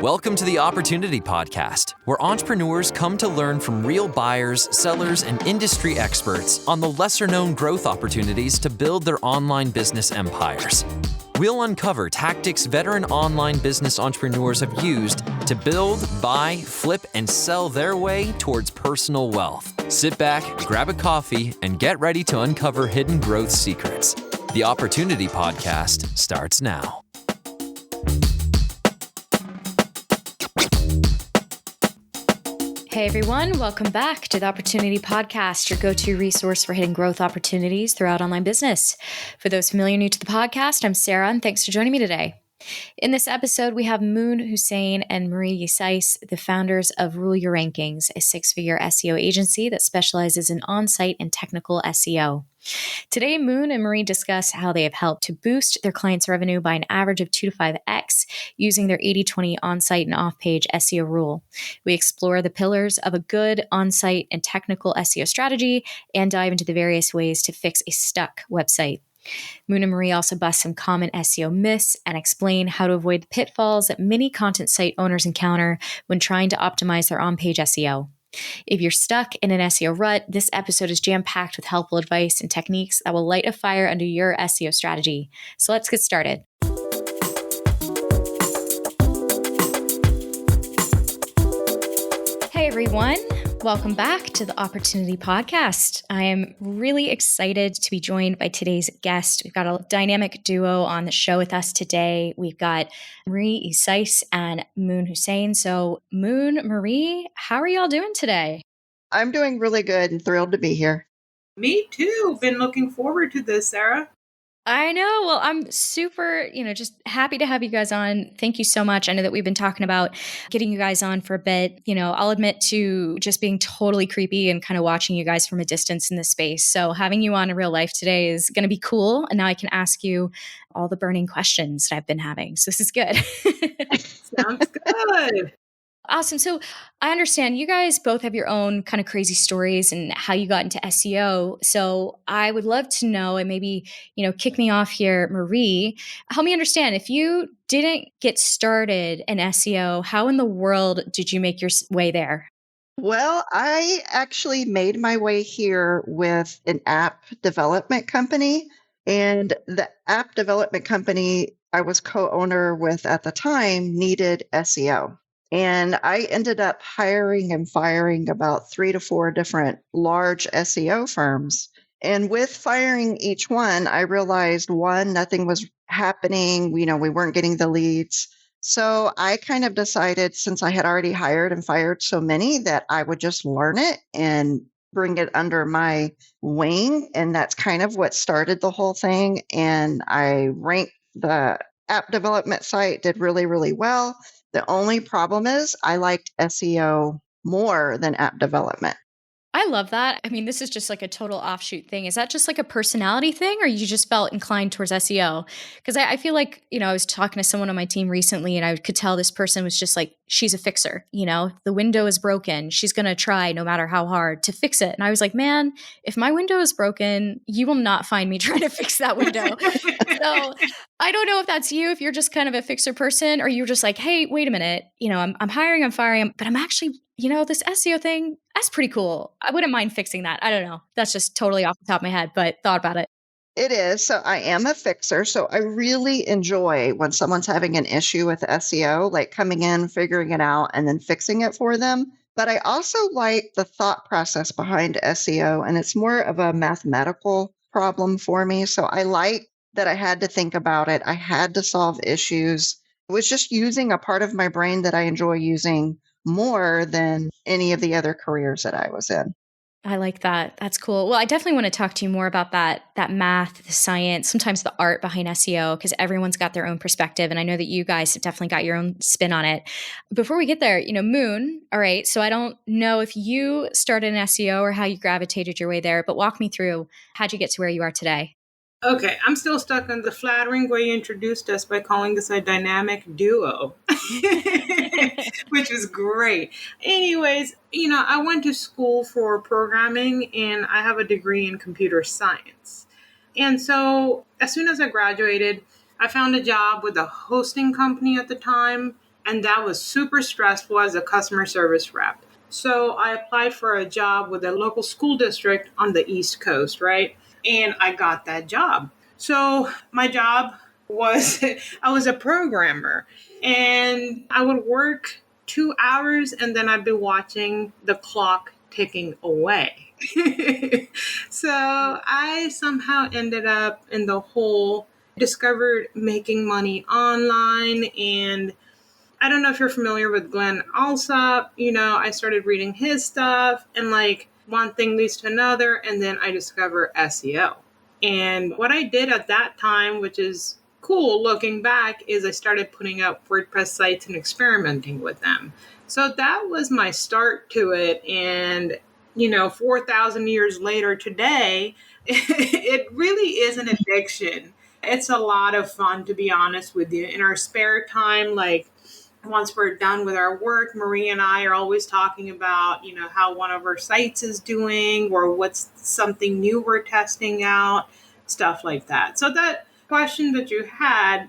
Welcome to the Opportunity Podcast, where entrepreneurs come to learn from real buyers, sellers, and industry experts on the lesser-known growth opportunities to build their online business empires. We'll uncover tactics veteran online business entrepreneurs have used to build, buy, flip, and sell their way towards personal wealth. Sit back, grab a coffee, and get ready to uncover hidden growth secrets. The Opportunity Podcast starts now. Hey everyone, welcome back to the Opportunity Podcast, your go-to resource for hidden growth opportunities throughout online business. For those familiar new to the podcast, I'm Sarah, and thanks for joining me today. In this episode, we have Hussain and Marie Ysais, the founders of Rule Your Rankings, a six-figure SEO agency that specializes in on-site and technical SEO. Today, Moon and Marie discuss how they have helped to boost their clients' revenue by an average of 2 to 5x using their 80-20 on-site and off-page SEO rule. We explore the pillars of a good on-site and technical SEO strategy and dive into the various ways to fix a stuck website. Moon and Marie also bust some common SEO myths and explain how to avoid the pitfalls that many content site owners encounter when trying to optimize their on-page SEO. If you're stuck in an SEO rut, this episode is jam-packed with helpful advice and techniques that will light a fire under your SEO strategy. So let's get started. Hey everyone, welcome back to the Opportunity Podcast. I am really excited to be joined by today's guest. We've got a dynamic duo on the show with us today. We've got Marie Ysais and Moon Hussain. So Moon, Marie, how are y'all doing today? I'm doing really good and thrilled to be here. Me too. Been looking forward to this, Sarah. I know. Well, I'm super, just happy to have you guys on. Thank you so much. I know that we've been talking about getting you guys on for a bit. I'll admit to just being totally creepy and kind of watching you guys from a distance in this space. So having you on in real life today is going to be cool. And now I can ask you all the burning questions that I've been having. So this is good. Sounds good. Awesome. So I understand you guys both have your own kind of crazy stories and how you got into SEO. So I would love to know, and maybe, kick me off here, Marie, help me understand, if you didn't get started in SEO, how in the world did you make your way there? Well, I actually made my way here with an app development company. And the app development company I was co-owner with at the time needed SEO. And I ended up hiring and firing about 3 to 4 different large SEO firms. And with firing each one, I realized, one, nothing was happening. We weren't getting the leads. So I kind of decided, since I had already hired and fired so many, that I would just learn it and bring it under my wing. And that's kind of what started the whole thing. And I ranked the app development site, did really, really well. The only problem is I liked SEO more than app development. I love that. I mean, this is just like a total offshoot thing. Is that just like a personality thing, or you just felt inclined towards SEO? Because I feel like, I was talking to someone on my team recently and I could tell this person was just like, she's a fixer. The window is broken. She's going to try no matter how hard to fix it. And I was like, man, if my window is broken, you will not find me trying to fix that window. So I don't know if that's you, if you're just kind of a fixer person, or you're just like, hey, wait a minute, I'm hiring, I'm firing, but I'm actually, this SEO thing, that's pretty cool. I wouldn't mind fixing that. I don't know. That's just totally off the top of my head, but thought about it. It is. So I am a fixer. So I really enjoy when someone's having an issue with SEO, like coming in, figuring it out, and then fixing it for them. But I also like the thought process behind SEO, and it's more of a mathematical problem for me. So I like that I had to think about it. I had to solve issues. It was just using a part of my brain that I enjoy using more than any of the other careers that I was in. I like that. That's cool. Well, I definitely want to talk to you more about that math, the science, sometimes the art behind SEO, because everyone's got their own perspective. And I know that you guys have definitely got your own spin on it. Before we get there, Moon, all right, so I don't know if you started in SEO or how you gravitated your way there, but walk me through, how'd you get to where you are today? Okay, I'm still stuck on the flattering way you introduced us by calling us a dynamic duo, which is great. Anyways, I went to school for programming and I have a degree in computer science. And so as soon as I graduated, I found a job with a hosting company at the time. And that was super stressful as a customer service rep. So I applied for a job with a local school district on the East Coast, right? And I got that job. So my job was I was a programmer, and I would work 2 hours and then I'd be watching the clock ticking away. So I somehow ended up in the hole, discovered making money online. And I don't know if you're familiar with Glenn Alsop. I started reading his stuff, and like one thing leads to another. And then I discovered SEO. And what I did at that time, which is cool looking back, is I started putting up WordPress sites and experimenting with them. So that was my start to it. And 4,000 years later today, it really is an addiction. It's a lot of fun, to be honest with you. In our spare time, like once we're done with our work, Marie and I are always talking about, how one of our sites is doing or what's something new we're testing out, stuff like that. So that question that you had,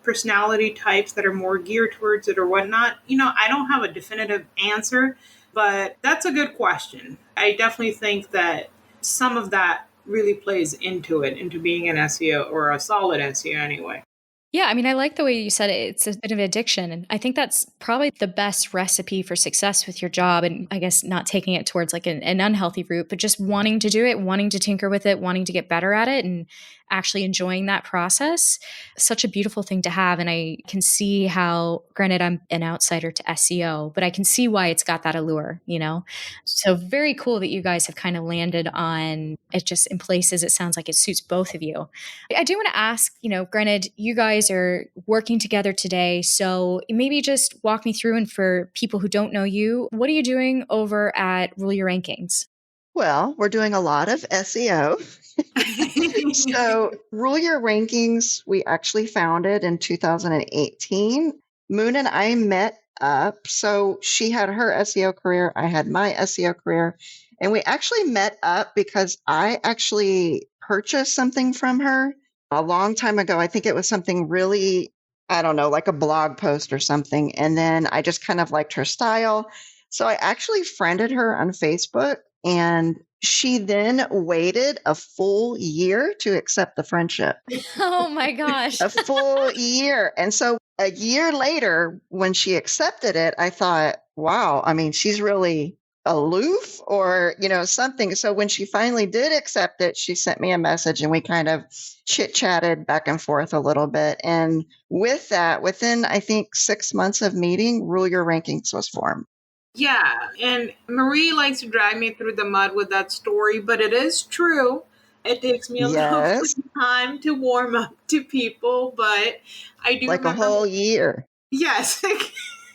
personality types that are more geared towards it or whatnot, I don't have a definitive answer, but that's a good question. I definitely think that some of that really plays into it, into being an SEO or a solid SEO anyway. Yeah, I mean, I like the way you said it. It's a bit of addiction. And I think that's probably the best recipe for success with your job. And I guess not taking it towards like an unhealthy route, but just wanting to do it, wanting to tinker with it, wanting to get better at it, and actually enjoying that process. Such a beautiful thing to have. And I can see how, granted, I'm an outsider to SEO, but I can see why it's got that allure, So very cool that you guys have kind of landed on it just in places. It sounds like it suits both of you. I do want to ask, granted, you guys are working together today. So maybe just walk me through, and for people who don't know you, what are you doing over at Rule Your Rankings? Well, we're doing a lot of SEO. So Rule Your Rankings, we actually founded in 2018. Moon and I met up. So she had her SEO career. I had my SEO career. And we actually met up because I actually purchased something from her a long time ago. I think it was something really, I don't know, like a blog post or something. And then I just kind of liked her style. So I actually friended her on Facebook, and she then waited a full year to accept the friendship. Oh my gosh. A full year. And so a year later, when she accepted it, I thought, wow, I mean, she's really aloof or, something. So when she finally did accept it, she sent me a message and we kind of chit-chatted back and forth a little bit. And with that, within, I think, 6 months of meeting, Rule Your Rankings was formed. Yeah, and Marie likes to drag me through the mud with that story, but it is true. It takes me a little time to warm up to people, but I do like remember a whole year. Yes,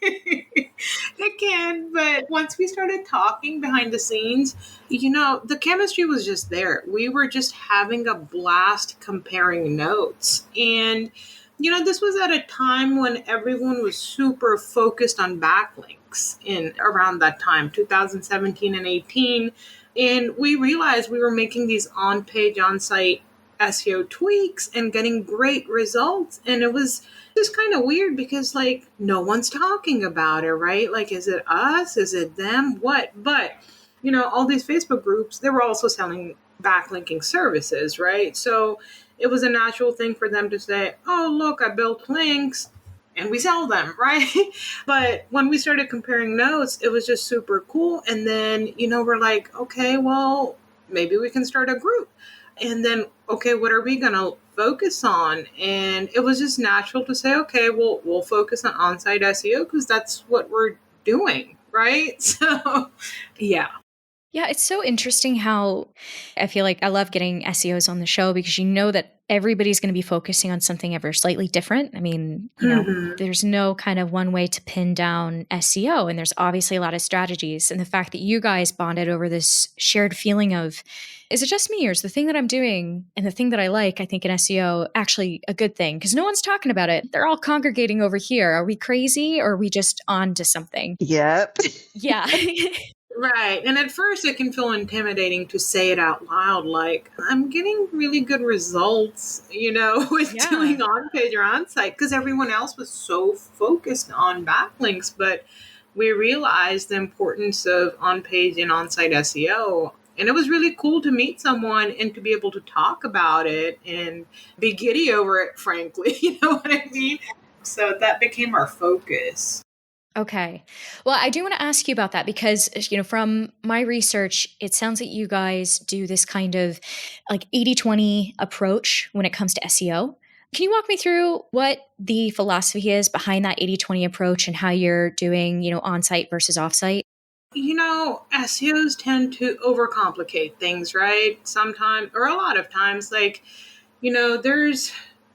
it can. But once we started talking behind the scenes, the chemistry was just there. We were just having a blast comparing notes. And, this was at a time when everyone was super focused on backlinks in around that time, 2017 and 18. And we realized we were making these on-page, on-site SEO tweaks and getting great results. And it was just kind of weird because like no one's talking about it, right? Like, is it us? Is it them? What? But, all these Facebook groups, they were also selling backlinking services, right? So it was a natural thing for them to say, oh, look, I built links and we sell them, right? But when we started comparing notes, it was just super cool. And then, we're like, okay, well, maybe we can start a group. And then, okay, what are we going to focus on? And it was just natural to say, okay, well, we'll focus on on-site SEO because that's what we're doing, right? So, yeah. Yeah, it's so interesting how I feel like I love getting SEOs on the show because that everybody's going to be focusing on something ever slightly different. I mean, there's no kind of one way to pin down SEO, and there's obviously a lot of strategies. And the fact that you guys bonded over this shared feeling of, is it just me or is the thing that I'm doing and the thing that I like, I think in SEO, actually a good thing? Because no one's talking about it. They're all congregating over here. Are we crazy or are we just on to something? Yep. Yeah. Right. And at first, it can feel intimidating to say it out loud, like, I'm getting really good results, with Yeah. doing on page or on site, because everyone else was so focused on backlinks. But we realized the importance of on page and on site SEO. And it was really cool to meet someone and to be able to talk about it and be giddy over it, frankly. You know what I mean? So that became our focus. Okay. Well, I do want to ask you about that because, from my research, it sounds like you guys do this kind of like 80-20 approach when it comes to SEO. Can you walk me through what the philosophy is behind that 80-20 approach and how you're doing, on-site versus off-site? SEOs tend to overcomplicate things, right? Sometimes, or a lot of times, there's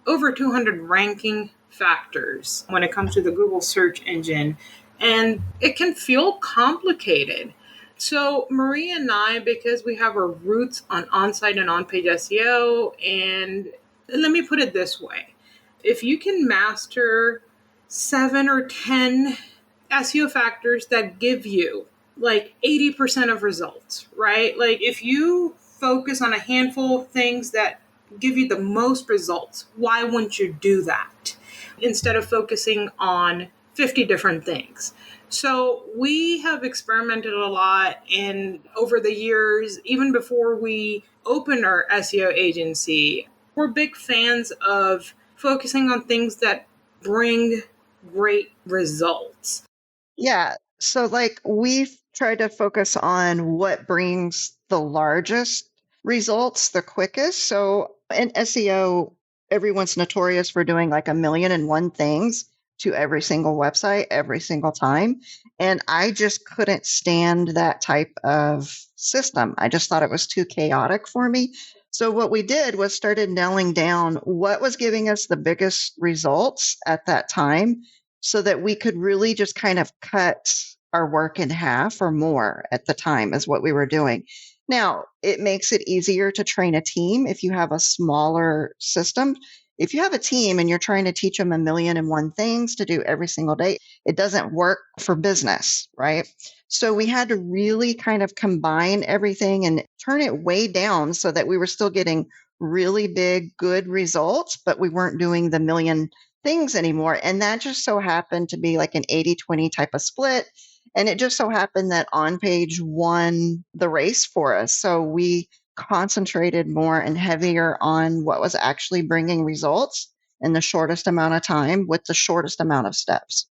over 200 ranking factors when it comes to the Google search engine, and it can feel complicated. So, Marie and I, because we have our roots on site and on page SEO, and let me put it this way: if you can master 7 or 10 SEO factors that give you like 80% of results, right? Like if you focus on a handful of things that give you the most results, why wouldn't you do that instead of focusing on 50 different things? So we have experimented a lot, and over the years, even before we opened our SEO agency, we're big fans of focusing on things that bring great results. Yeah. So, like, we've tried to focus on what brings the largest results the quickest. So, in SEO, everyone's notorious for doing like 1,000,001 things to every single website every single time. And I just couldn't stand that type of system. I just thought it was too chaotic for me. So, what we did was started nailing down what was giving us the biggest results at that time so that we could really just kind of cut our work in half or more at the time is what we were doing. Now, it makes it easier to train a team if you have a smaller system. If you have a team and you're trying to teach them 1,000,001 things to do every single day, it doesn't work for business, right? So we had to really kind of combine everything and turn it way down so that we were still getting really big, good results, but we weren't doing the million things anymore. And that just so happened to be like an 80-20 type of split. And it just so happened that On Page won the race for us. So we concentrated more and heavier on what was actually bringing results in the shortest amount of time with the shortest amount of steps.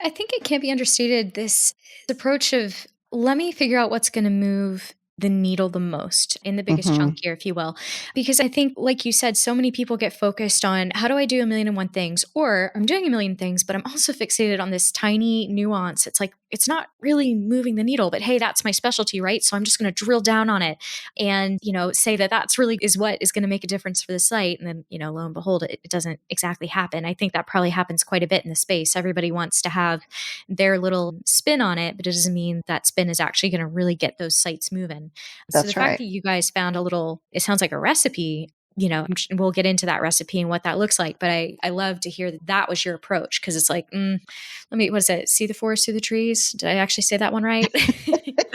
I think it can't be understated, this approach of let me figure out what's going to move the needle the most in the biggest Mm-hmm. chunk here, if you will. Because I think, like you said, so many people get focused on how do I do 1,000,001 things? Or I'm doing 1,000,000 things, but I'm also fixated on this tiny nuance. It's like, it's not really moving the needle, but hey, that's my specialty, right? So I'm just going to drill down on it and, say that that's really is what is going to make a difference for the site. And then, lo and behold, it doesn't exactly happen. I think that probably happens quite a bit in the space. Everybody wants to have their little spin on it, but it doesn't mean that spin is actually going to really get those sites moving. So the That's fact right. that you guys found it sounds like a recipe, we'll get into that recipe and what that looks like. But I love to hear that was your approach because it's like, what is it? See the forest through the trees. Did I actually say that one right?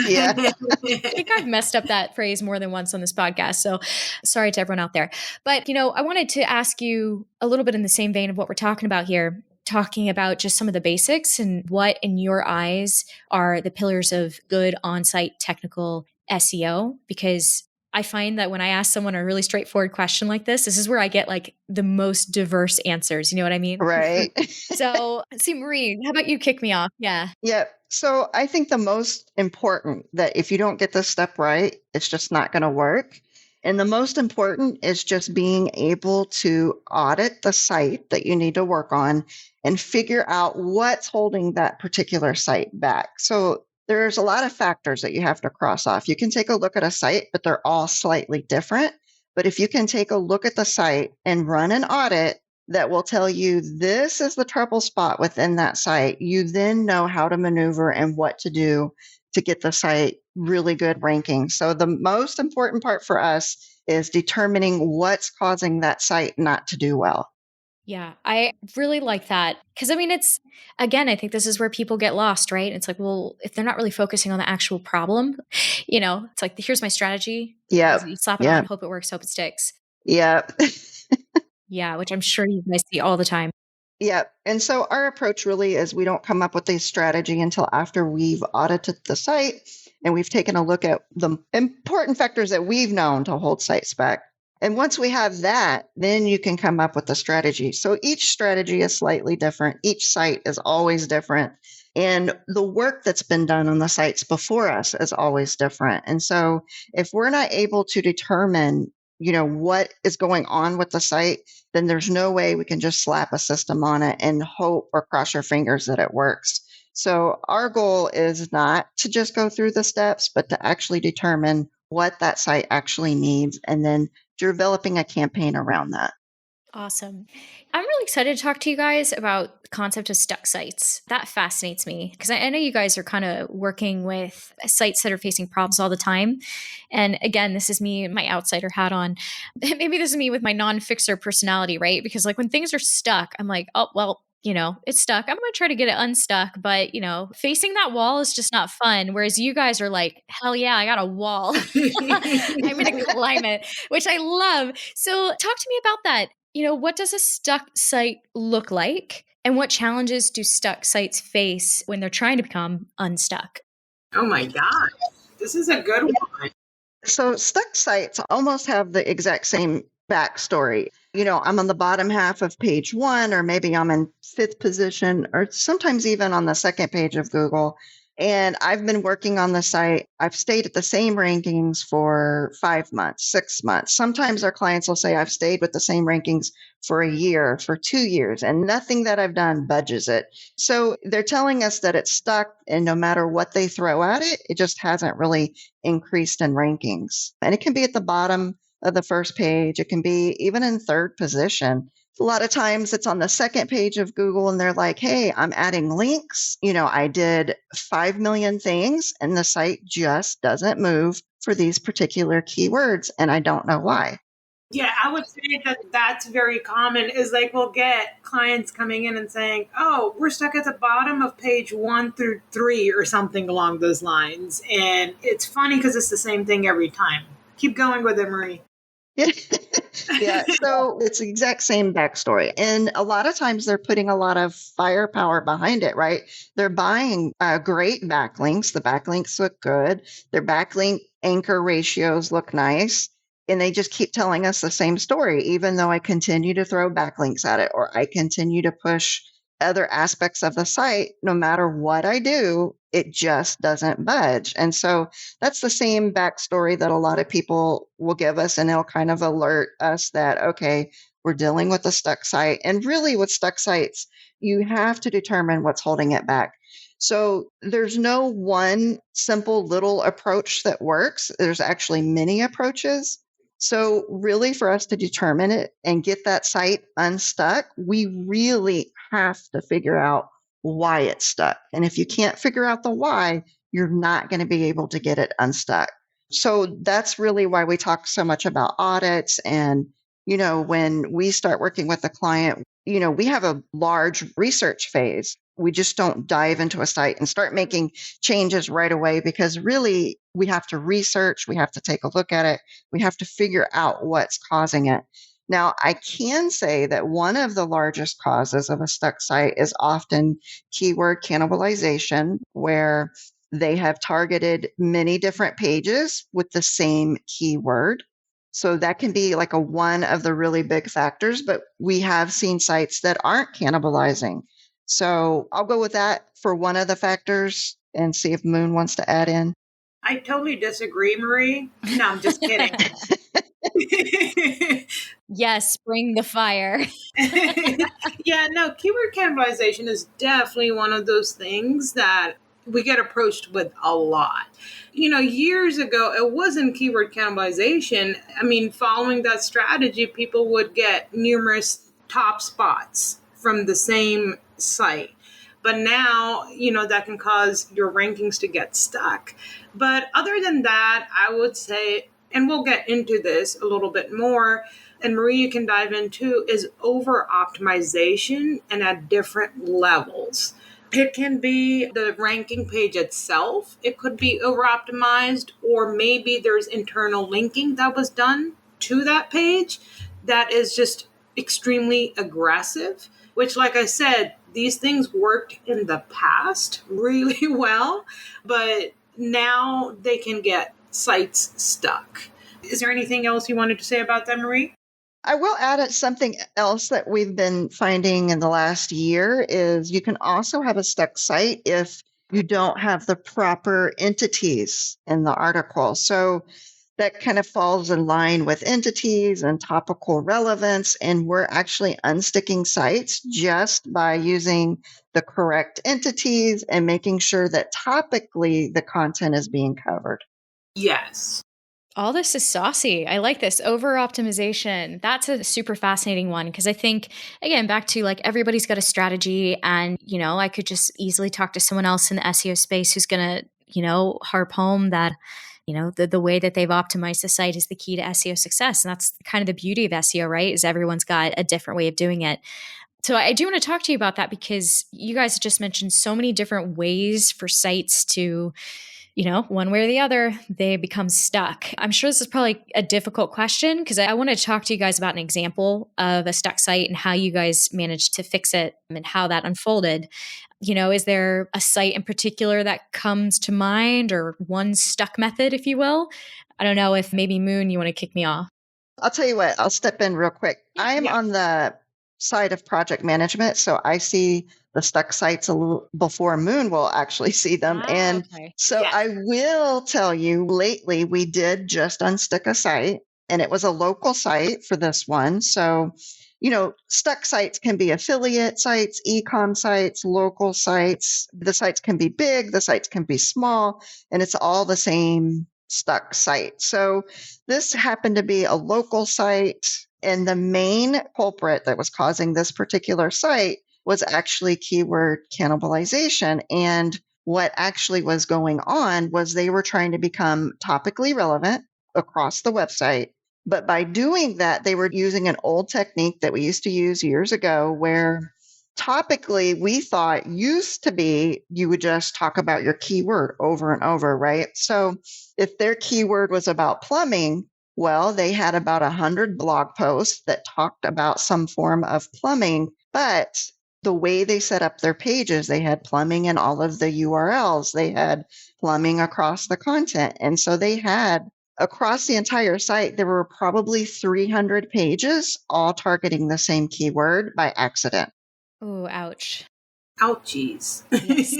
Yeah. I think I've messed up that phrase more than once on this podcast. So sorry to everyone out there. But, I wanted to ask you a little bit in the same vein of what we're talking about here, talking about just some of the basics and what in your eyes are the pillars of good on-site technical SEO, because I find that when I ask someone a really straightforward question like this is where I get like the most diverse answers. You know what I mean? Right. So, see, Marie, how about you kick me off? Yeah. Yeah. So I think the most important that if you don't get this step right, it's just not going to work. And the most important is just being able to audit the site that you need to work on and figure out what's holding that particular site back. So there's a lot of factors that you have to cross off. You can take a look at a site, but they're all slightly different. But if you can take a look at the site and run an audit, that will tell you this is the trouble spot within that site. You then know how to maneuver and what to do to get the site really good ranking. So the most important part for us is determining what's causing that site not to do well. Yeah, I really like that. Because I mean, it's, again, I think this is where people get lost, right? It's like, well, if they're not really focusing on the actual problem, it's like, here's my strategy. Yep. You slap it on, Yep. hope it works, hope it sticks. Yep. Yeah, which I'm sure you guys see all the time. Yeah. And so our approach really is we don't come up with a strategy until after we've audited the site and we've taken a look at the important factors that we've known to hold sites back. And once we have that, then you can come up with a strategy. So each strategy is slightly different. Each site is always different. And the work that's been done on the sites before us is always different. And so if we're not able to determine, what is going on with the site, then there's no way we can just slap a system on it and hope or cross your fingers that it works. So our goal is not to just go through the steps, but to actually determine what that site actually needs and then developing a campaign around that. Awesome. I'm really excited to talk to you guys about the concept of stuck sites. That fascinates me because I know you guys are kind of working with sites that are facing problems all the time. And again, this is me, my outsider hat on. Maybe this is me with my non-fixer personality, right? Because like when things are stuck, I'm like, oh, well, it's stuck. I'm going to try to get it unstuck. But, facing that wall is just not fun. Whereas you guys are like, hell yeah, I got a wall. I'm going to climb it, which I love. So talk to me about that. What does a stuck site look like? And what challenges do stuck sites face when they're trying to become unstuck? Oh my God. This is a good one. So stuck sites almost have the exact same backstory. I'm on the bottom half of page 1, or maybe I'm in 5th position, or sometimes even on the 2nd page of Google. And I've been working on the site. I've stayed at the same rankings for 5 months, 6 months. Sometimes our clients will say, I've stayed with the same rankings for a year, for 2 years, and nothing that I've done budges it. So they're telling us that it's stuck, and no matter what they throw at it, it just hasn't really increased in rankings. And it can be at the bottom of the first page. It can be even in 3rd position. A lot of times it's on the 2nd page of Google and they're like, hey, I'm adding links. I did 5 million things and the site just doesn't move for these particular keywords. And I don't know why. Yeah, I would say that that's very common is like we'll get clients coming in and saying, oh, we're stuck at the bottom of page 1 through 3 or something along those lines. And it's funny because it's the same thing every time. Keep going with it, Marie. Yeah, so it's the exact same backstory. And a lot of times they're putting a lot of firepower behind it, right? They're buying great backlinks. The backlinks look good. Their backlink anchor ratios look nice. And they just keep telling us the same story, even though I continue to throw backlinks at it or I continue to push other aspects of the site. No matter what I do, it just doesn't budge. And so that's the same backstory that a lot of people will give us, and they'll kind of alert us that, okay, we're dealing with a stuck site. And really with stuck sites, you have to determine what's holding it back. So there's no one simple little approach that works. There's actually many approaches. So really for us to determine it and get that site unstuck, we really have to figure out why it's stuck. And if you can't figure out the why, you're not going to be able to get it unstuck. So that's really why we talk so much about audits. And, when we start working with a client, we have a large research phase. We just don't dive into a site and start making changes right away because really we have to research, we have to take a look at it, we have to figure out what's causing it. Now, I can say that one of the largest causes of a stuck site is often keyword cannibalization, where they have targeted many different pages with the same keyword. So that can be like one of the really big factors, but we have seen sites that aren't cannibalizing. So I'll go with that for one of the factors and see if Moon wants to add in. I totally disagree, Marie. No, I'm just kidding. Yes, bring the fire. Yeah, no, keyword cannibalization is definitely one of those things that we get approached with a lot. Years ago, it wasn't keyword cannibalization. I mean, following that strategy, people would get numerous top spots from the same site. But now, that can cause your rankings to get stuck. But other than that, I would say, and we'll get into this a little bit more, and Maria can dive into, is over optimization and at different levels. It can be the ranking page itself. It could be over optimized, or maybe there's internal linking that was done to that page that is just extremely aggressive, which, like I said, these things worked in the past really well, but now they can get sites stuck. Is there anything else you wanted to say about that, Marie? I will add something else that we've been finding in the last year is you can also have a stuck site if you don't have the proper entities in the article. So that kind of falls in line with entities and topical relevance. And we're actually unsticking sites just by using the correct entities and making sure that topically the content is being covered. Yes. All this is saucy. I like this. Over optimization. That's a super fascinating one because I think, again, back to like everybody's got a strategy, and, I could just easily talk to someone else in the SEO space who's going to, harp home that, the way that they've optimized the site is the key to SEO success. And that's kind of the beauty of SEO, right? Is everyone's got a different way of doing it. So I do want to talk to you about that because you guys just mentioned so many different ways for sites to, one way or the other, they become stuck. I'm sure this is probably a difficult question because I want to talk to you guys about an example of a stuck site and how you guys managed to fix it and how that unfolded. Is there a site in particular that comes to mind, or one stuck method, if you will? I don't know if maybe Moon, you want to kick me off. I'll tell you what, I'll step in real quick. I'm Yeah. on the side of project management, so I see the stuck sites a little before Moon will actually see them. And Okay. so Yes. I will tell you, lately we did just unstick a site, and it was a local site for this one. So, stuck sites can be affiliate sites, e-com sites, local sites. The sites can be big, the sites can be small, and it's all the same stuck site. So this happened to be a local site, and the main culprit that was causing this particular site was actually keyword cannibalization. And what actually was going on was they were trying to become topically relevant across the website. But by doing that, they were using an old technique that we used to use years ago where topically we thought used to be you would just talk about your keyword over and over, right? So if their keyword was about plumbing, well, they had about 100 blog posts that talked about some form of plumbing, but the way they set up their pages, they had plumbing in all of the URLs, they had plumbing across the content. And so they had across the entire site, there were probably 300 pages all targeting the same keyword by accident. Oh, ouch. Ouchies. Yes.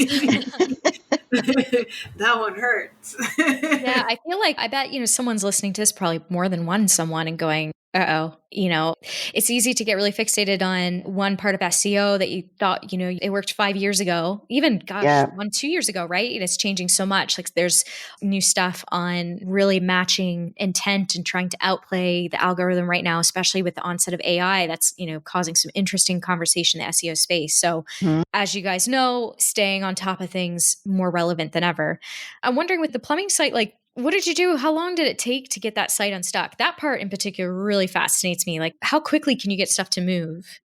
That one hurts. Yeah, I feel like I bet, someone's listening to this, probably more than one someone, and going, uh-oh, it's easy to get really fixated on one part of SEO that you thought, it worked 5 years ago, even, gosh, Yeah. 2 years ago, right? And it's changing so much. Like there's new stuff on really matching intent and trying to outplay the algorithm right now, especially with the onset of AI. That's, causing some interesting conversation in the SEO space. So as you guys know, staying on top of things more relevant than ever. I'm wondering with the plumbing site, like, what did you do? How long did it take to get that site unstuck? That part in particular really fascinates me. Like, how quickly can you get stuff to move?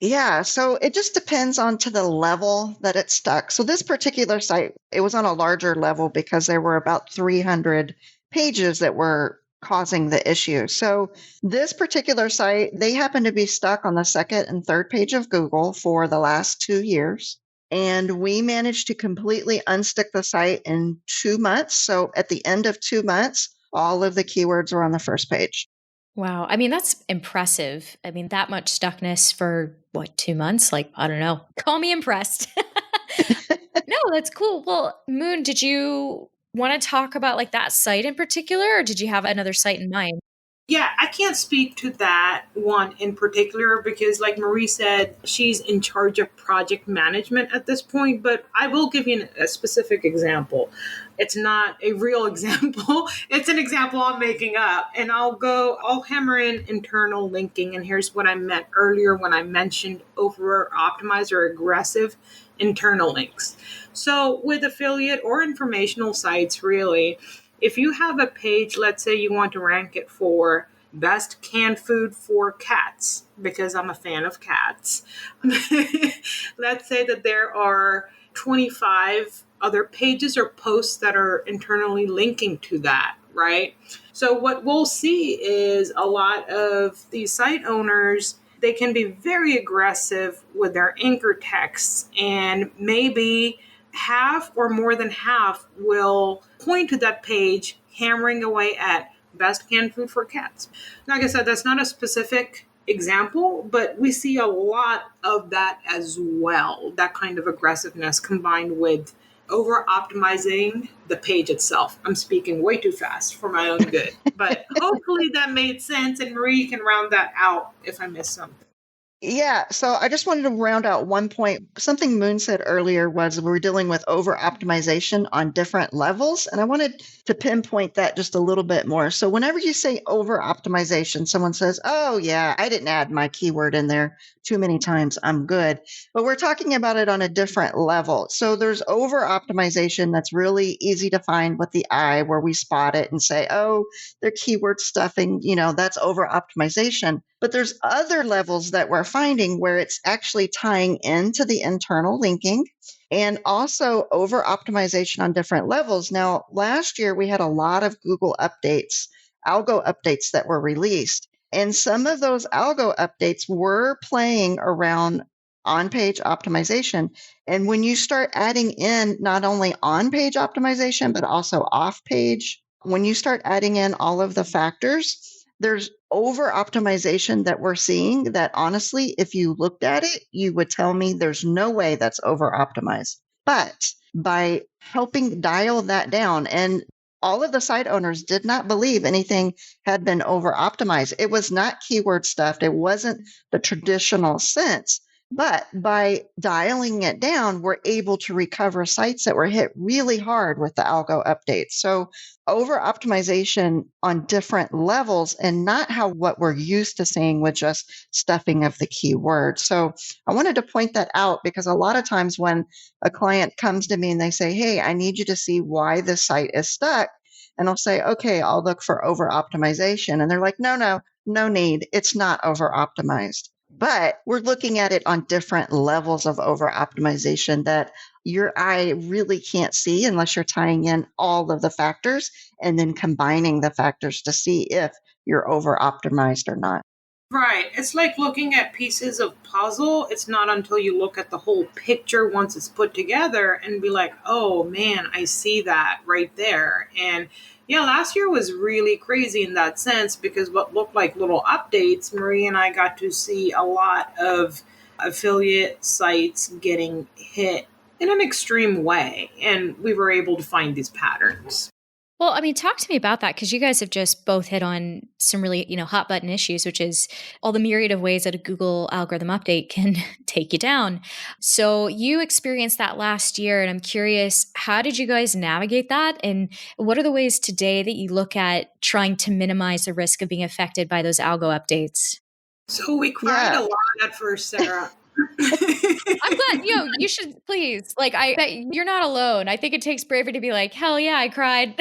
Yeah, so it just depends on to the level that it's stuck. So this particular site, it was on a larger level because there were about 300 pages that were causing the issue. So this particular site, they happen to be stuck on the second and third page of Google for the last 2 years. And we managed to completely unstick the site in 2 months. So at the end of 2 months, all of the keywords were on the first page. Wow. I mean, that's impressive. I mean, that much stuckness for 2 months? Like, I don't know. Call me impressed. No, that's cool. Well, Moon, did you want to talk about like that site in particular, or did you have another site in mind? Yeah, I can't speak to that one in particular because, like Marie said, she's in charge of project management at this point. But I will give you a specific example. It's not a real example, it's an example I'm making up. And I'll hammer in internal linking. And here's what I meant earlier when I mentioned over optimized or aggressive internal links. So, with affiliate or informational sites, really, if you have a page, let's say you want to rank it for best canned food for cats, because I'm a fan of cats. Let's say that there are 25 other pages or posts that are internally linking to that, right? So what we'll see is a lot of these site owners, they can be very aggressive with their anchor texts, and maybe half or more than half will point to that page, hammering away at best canned food for cats. Like I said, that's not a specific example, but we see a lot of that as well. That kind of aggressiveness combined with over optimizing the page itself. I'm speaking way too fast for my own good, but hopefully that made sense, and Marie can round that out if I missed something. Yeah, so I just wanted to round out one point. Something Moon said earlier was we're dealing with over optimization on different levels. And I wanted to pinpoint that just a little bit more. So whenever you say over optimization, someone says, oh, yeah, I didn't add my keyword in there too many times. I'm good. But we're talking about it on a different level. So there's over optimization that's really easy to find with the eye, where we spot it and say, oh, they're keyword stuffing, that's over optimization. But there's other levels that we're finding where it's actually tying into the internal linking, and also over optimization on different levels. Now, last year we had a lot of Google updates, algo updates that were released. And some of those algo updates were playing around on-page optimization. And when you start adding in not only on-page optimization, but also off-page, when you start adding in all of the factors, there's over optimization that we're seeing that honestly, if you looked at it, you would tell me there's no way that's over optimized. But by helping dial that down, and all of the site owners did not believe anything had been over optimized. It was not keyword stuffed. It wasn't the traditional sense. But by dialing it down, we're able to recover sites that were hit really hard with the algo updates. So over optimization on different levels, and not how what we're used to seeing with just stuffing of the keyword. So I wanted to point that out, because a lot of times when a client comes to me and they say, hey, I need you to see why this site is stuck, and I'll say, okay, I'll look for over optimization. And they're like, no need. It's not over optimized. But we're looking at it on different levels of over optimization that your eye really can't see unless you're tying in all of the factors and then combining the factors to see if you're over optimized or not. Right. It's like looking at pieces of puzzle. It's not until you look at the whole picture once it's put together and be like, oh man, I see that right there. And yeah, last year was really crazy in that sense, because what looked like little updates, Marie and I got to see a lot of affiliate sites getting hit in an extreme way. And we were able to find these patterns. Well, I mean, talk to me about that, because you guys have just both hit on some really, hot button issues, which is all the myriad of ways that a Google algorithm update can take you down. So you experienced that last year, and I'm curious, how did you guys navigate that? And what are the ways today that you look at trying to minimize the risk of being affected by those algo updates? So we cried a lot at first, Sarah. I'm glad, you should please. Like, I bet you're not alone. I think it takes bravery to be like, hell yeah, I cried.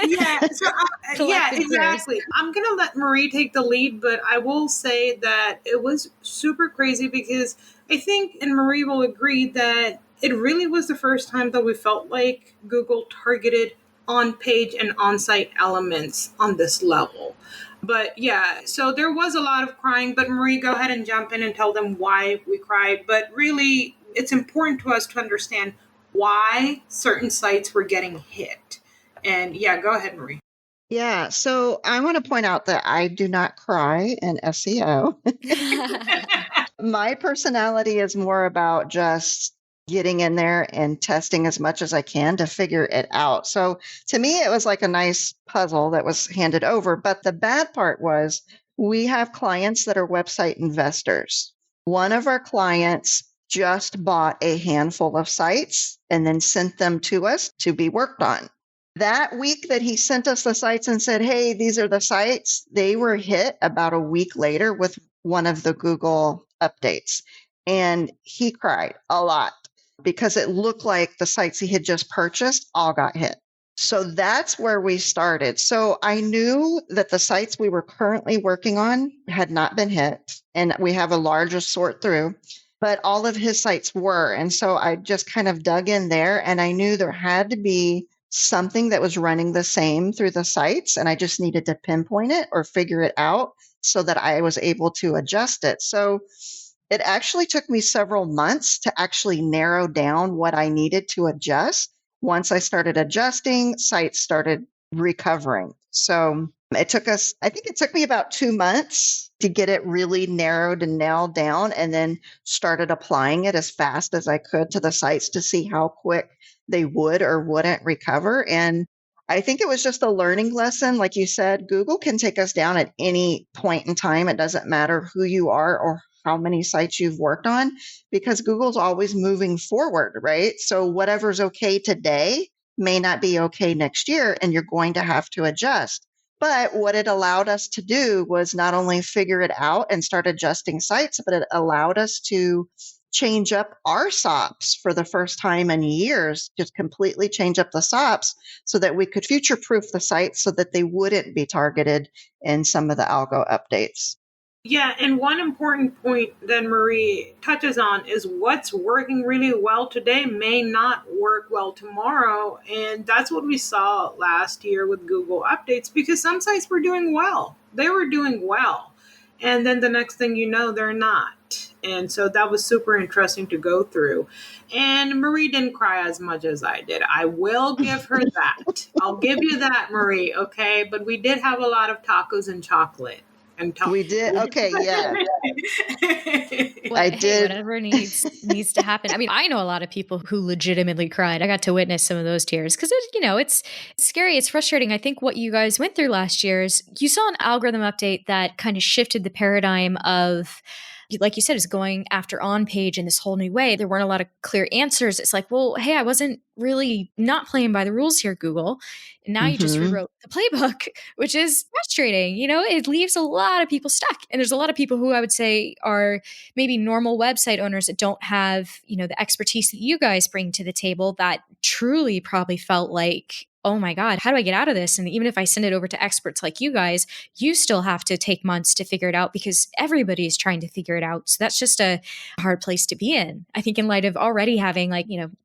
Yeah, exactly. I'm going to let Marie take the lead, but I will say that it was super crazy, because I think, and Marie will agree, that it really was the first time that we felt like Google targeted on-page and on-site elements on this level. But yeah, so there was a lot of crying, but Marie, go ahead and jump in and tell them why we cried. But really, it's important to us to understand why certain sites were getting hit. And yeah, go ahead, Marie. Yeah, so I want to point out that I do not cry in SEO. My personality is more about just getting in there and testing as much as I can to figure it out. So to me, it was like a nice puzzle that was handed over. But the bad part was we have clients that are website investors. One of our clients just bought a handful of sites and then sent them to us to be worked on. That week that he sent us the sites and said, hey, these are the sites, they were hit about a week later with one of the Google updates. And he cried a lot, because it looked like the sites he had just purchased all got hit. So that's where we started. So I knew that the sites we were currently working on had not been hit, and we have a larger sort through, but all of his sites were. And so I just kind of dug in there, and I knew there had to be something that was running the same through the sites, and I just needed to pinpoint it or figure it out so that I was able to adjust it. So it actually took me several months to actually narrow down what I needed to adjust. Once I started adjusting, sites started recovering. So I think it took me about 2 months to get it really narrowed and nailed down, and then started applying it as fast as I could to the sites to see how quick they would or wouldn't recover. And I think it was just a learning lesson. Like you said, Google can take us down at any point in time. It doesn't matter who you are or how many sites you've worked on, because Google's always moving forward, right? So whatever's okay today may not be okay next year, and you're going to have to adjust. But what it allowed us to do was not only figure it out and start adjusting sites, but it allowed us to change up our SOPs for the first time in years, just completely change up the SOPs so that we could future proof the sites so that they wouldn't be targeted in some of the algo updates. Yeah, and one important point that Marie touches on is what's working really well today may not work well tomorrow. And that's what we saw last year with Google updates, because some sites were doing well. They were doing well. And then the next thing you know, they're not. And so that was super interesting to go through. And Marie didn't cry as much as I did. I will give her that. I'll give you that, Marie, okay? But we did have a lot of tacos and chocolate. We did. Okay. Yeah. I did. Whatever needs to happen. I mean, I know a lot of people who legitimately cried. I got to witness some of those tears because it's scary. It's frustrating. I think what you guys went through last year is you saw an algorithm update that kind of shifted the paradigm of, like you said, is going after on page in this whole new way. There weren't a lot of clear answers. It's like, well, hey, I wasn't really not playing by the rules here, Google. And now you just rewrote the playbook, which is frustrating. It leaves a lot of people stuck. And there's a lot of people who I would say are maybe normal website owners that don't have, the expertise that you guys bring to the table, that truly probably felt like, oh my God, how do I get out of this? And even if I send it over to experts like you guys, you still have to take months to figure it out because everybody is trying to figure it out. So that's just a hard place to be in. I think in light of already having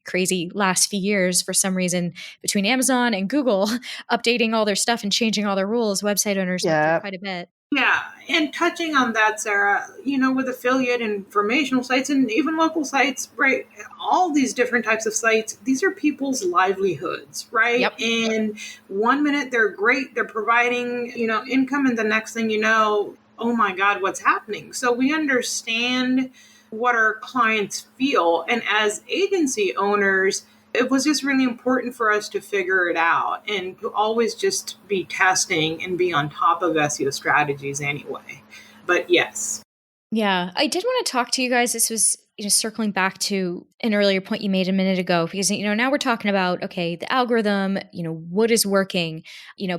crazy last few years for some reason between Amazon and Google updating all their stuff and changing all their rules, website owners went through quite a bit. Yeah. And touching on that, Sarah, with affiliate and informational sites and even local sites, right? All these different types of sites, these are people's livelihoods, right? Yep. And 1 minute they're great, they're providing, income, and the next thing you know, oh my God, what's happening? So we understand what our clients feel. And as agency owners, it was just really important for us to figure it out and to always just be testing and be on top of SEO strategies anyway. But yes. Yeah, I did want to talk to you guys. This was, circling back to an earlier point you made a minute ago, because, now we're talking about, okay, the algorithm, what is working,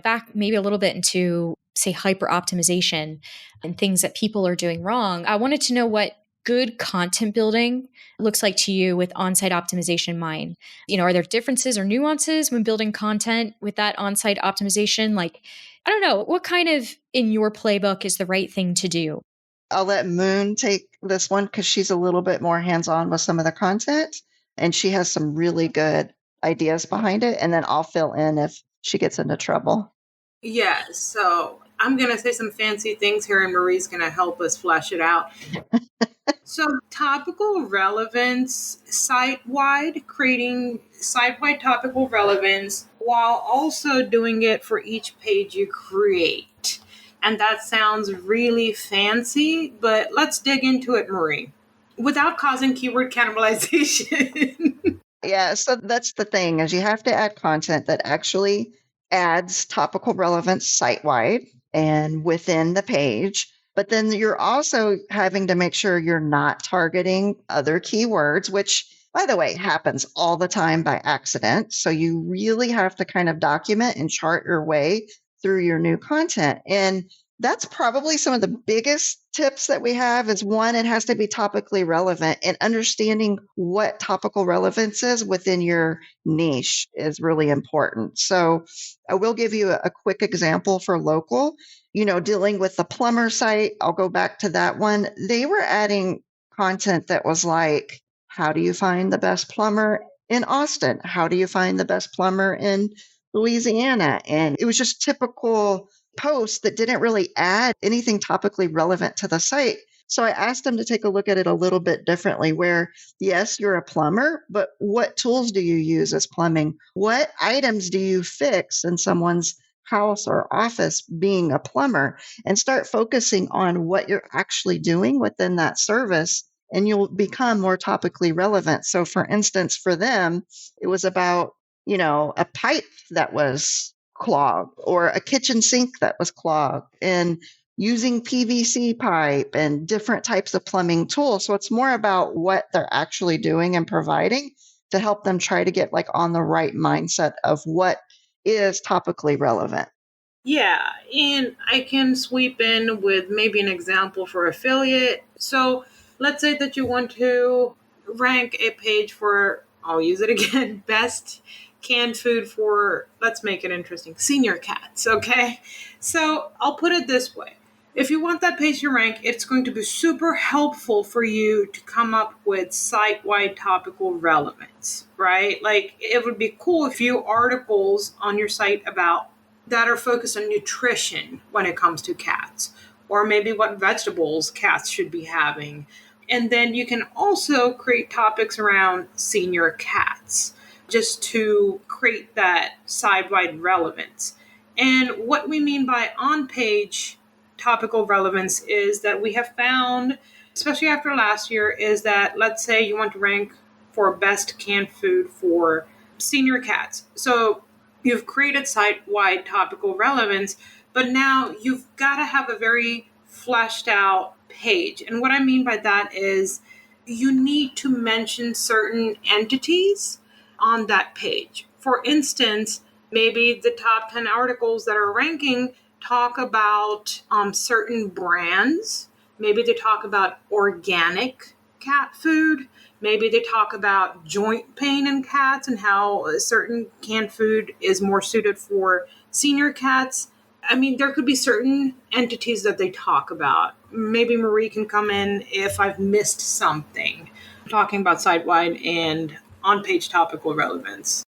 back maybe a little bit into, say, hyper optimization and things that people are doing wrong. I wanted to know what good content building looks like to you with on-site optimization in mind. Are there differences or nuances when building content with that on-site optimization? Like, I don't know, what kind of in your playbook is the right thing to do? I'll let Moon take this one because she's a little bit more hands-on with some of the content, and she has some really good ideas behind it. And then I'll fill in if she gets into trouble. Yeah, so I'm going to say some fancy things here, and Marie's going to help us flesh it out. So topical relevance site-wide, creating site-wide topical relevance while also doing it for each page you create. And that sounds really fancy, but let's dig into it, Marie, without causing keyword cannibalization. Yeah, so that's the thing, is you have to add content that actually adds topical relevance site-wide and within the page. But then you're also having to make sure you're not targeting other keywords, which, by the way, happens all the time by accident. So you really have to kind of document and chart your way through your new content. And That's probably some of the biggest tips that we have is one, it has to be topically relevant, and understanding what topical relevance is within your niche is really important. So I will give you a quick example for local, dealing with the plumber site. I'll go back to that one. They were adding content that was like, how do you find the best plumber in Austin? How do you find the best plumber in Louisiana? And it was just typical posts that didn't really add anything topically relevant to the site. So I asked them to take a look at it a little bit differently where, yes, you're a plumber, but what tools do you use as plumbing? What items do you fix in someone's house or office being a plumber? And start focusing on what you're actually doing within that service, and you'll become more topically relevant. So for instance, for them, it was about, a pipe that was clogged or a kitchen sink that was clogged and using PVC pipe and different types of plumbing tools. So it's more about what they're actually doing and providing to help them try to get like on the right mindset of what is topically relevant. Yeah, and I can sweep in with maybe an example for affiliate. So let's say that you want to rank a page for, I'll use it again, best canned food for, let's make it interesting, senior cats, okay? So I'll put it this way. If you want that page to rank, it's going to be super helpful for you to come up with site-wide topical relevance, right? Like it would be cool if you articles on your site about that are focused on nutrition when it comes to cats, or maybe what vegetables cats should be having. And then you can also create topics around senior cats just to create that side-wide relevance. And what we mean by on-page topical relevance is that we have found, especially after last year, is that let's say you want to rank for best canned food for senior cats. So you've created site-wide topical relevance, but now you've got to have a very fleshed out page. And what I mean by that is you need to mention certain entities on that page. For instance, maybe the top 10 articles that are ranking talk about certain brands. Maybe they talk about organic cat food. Maybe they talk about joint pain in cats and how a certain canned food is more suited for senior cats. I mean, there could be certain entities that they talk about. Maybe Marie can come in if I've missed something, talking about site-wide and on-page topical relevance.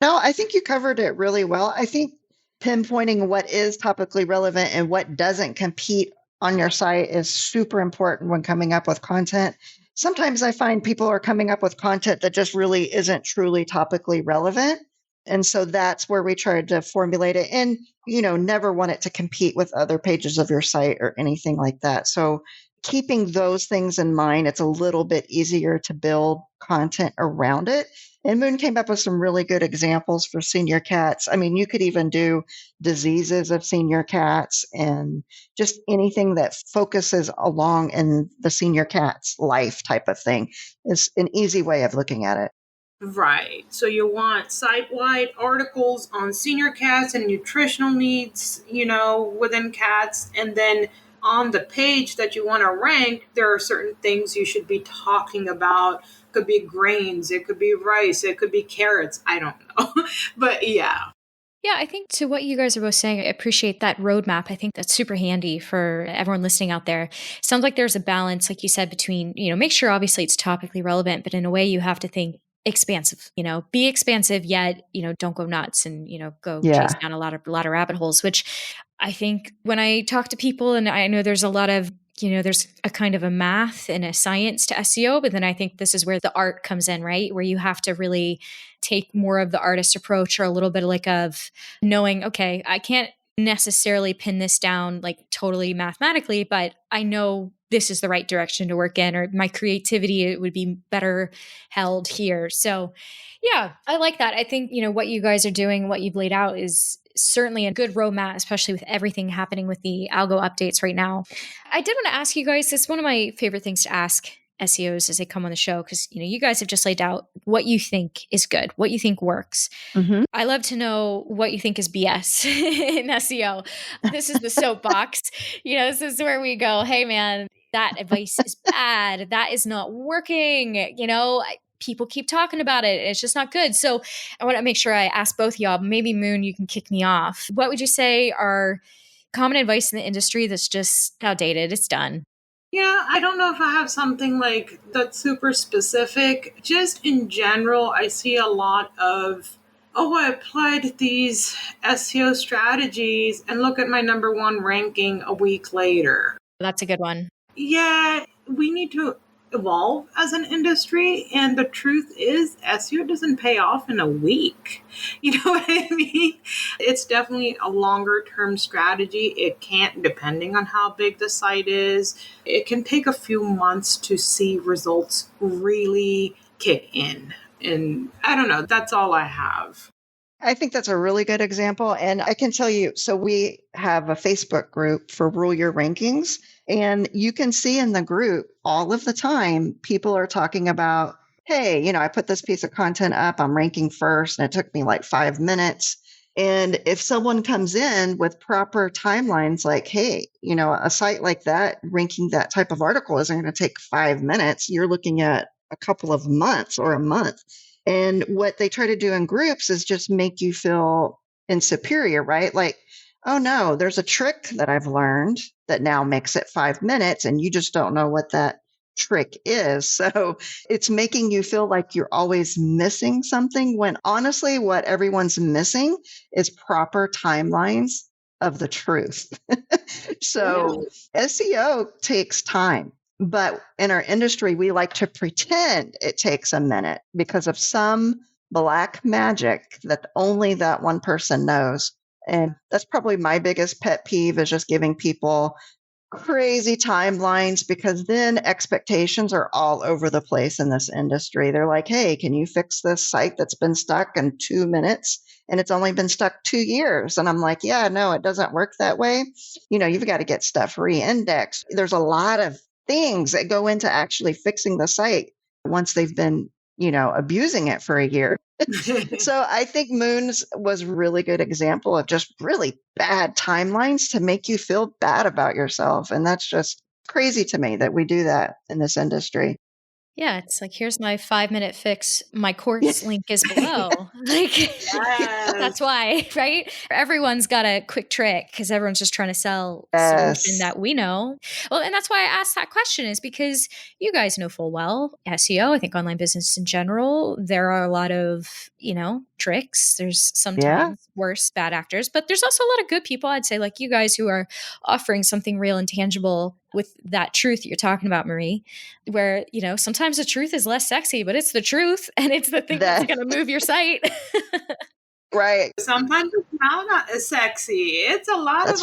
No, I think you covered it really well. I think pinpointing what is topically relevant and what doesn't compete on your site is super important when coming up with content. Sometimes I find people are coming up with content that just really isn't truly topically relevant. And so that's where we tried to formulate it and, never want it to compete with other pages of your site or anything like that. So keeping those things in mind, it's a little bit easier to build content around it. And Moon came up with some really good examples for senior cats. I mean, you could even do diseases of senior cats and just anything that focuses along in the senior cat's life type of thing is an easy way of looking at it. Right. So you want site-wide articles on senior cats and nutritional needs, within cats. And then on the page that you want to rank, there are certain things you should be talking about. It could be grains, it could be rice, it could be carrots. I don't know. But yeah. Yeah, I think to what you guys are both saying, I appreciate that roadmap. I think that's super handy for everyone listening out there. Sounds like there's a balance, like you said, between, make sure obviously it's topically relevant, but in a way you have to think expansive, be expansive, yet, don't go nuts and, go chase down a lot of rabbit holes, which I think when I talk to people, and I know there's a lot of, there's a kind of a math and a science to SEO, but then I think this is where the art comes in, right? Where you have to really take more of the artist approach or a little bit of knowing, okay, I can't necessarily pin this down like totally mathematically, but I know this is the right direction to work in, or my creativity, it would be better held here. So yeah, I like that. I think, what you guys are doing, what you've laid out is certainly a good roadmap, especially with everything happening with the algo updates right now. I did want to ask you guys, this is one of my favorite things to ask SEOs as they come on the show, because you guys have just laid out what you think is good, what you think works. Mm-hmm. I love to know what you think is BS in SEO. This is the soapbox. This is where we go, hey man, that advice is bad. That is not working. People keep talking about it. It's just not good. So I want to make sure I ask both of y'all, maybe Moon, you can kick me off. What would you say are common advice in the industry that's just outdated? It's done. Yeah, I don't know if I have something like that's super specific. Just in general, I see a lot of, oh, I applied these SEO strategies and look at my number one ranking a week later. That's a good one. Yeah, we need to evolve as an industry. And the truth is, SEO doesn't pay off in a week. You know what I mean? It's definitely a longer term strategy. It can't, depending on how big the site is, it can take a few months to see results really kick in. And I don't know, that's all I have. I think that's a really good example. And I can tell you, so we have a Facebook group for Rule Your Rankings. And you can see in the group all of the time, people are talking about, hey, I put this piece of content up, I'm ranking first, and it took me like 5 minutes. And if someone comes in with proper timelines, like, hey, a site like that, ranking that type of article isn't going to take 5 minutes. You're looking at a couple of months or a month. And what they try to do in groups is just make you feel insecure, right? Like, oh no, there's a trick that I've learned that now makes it 5 minutes, and you just don't know what that trick is. So it's making you feel like you're always missing something, when honestly, what everyone's missing is proper timelines of the truth. So SEO takes time. But in our industry, we like to pretend it takes a minute because of some black magic that only that one person knows. And that's probably my biggest pet peeve, is just giving people crazy timelines, because then expectations are all over the place in this industry. They're like, hey, can you fix this site that's been stuck in 2 minutes? And it's only been stuck 2 years. And I'm like, yeah, no, it doesn't work that way. You've got to get stuff re-indexed. There's a lot of things that go into actually fixing the site once they've been, abusing it for a year. So I think Moon's was a really good example of just really bad timelines to make you feel bad about yourself. And that's just crazy to me that we do that in this industry. Yeah, it's like, here's my 5-minute fix. My course link is below. That's why, right? Everyone's got a quick trick because everyone's just trying to sell a solution that we know. Well, and that's why I asked that question, is because you guys know full well SEO, I think online business in general, there are a lot of, tricks. There's sometimes worse bad actors, but there's also a lot of good people, I'd say, like you guys, who are offering something real and tangible with that truth you're talking about, Marie, where, sometimes the truth is less sexy, but it's the truth, and it's the thing that's going to move your site. Right. Sometimes it's not as sexy. It's a lot of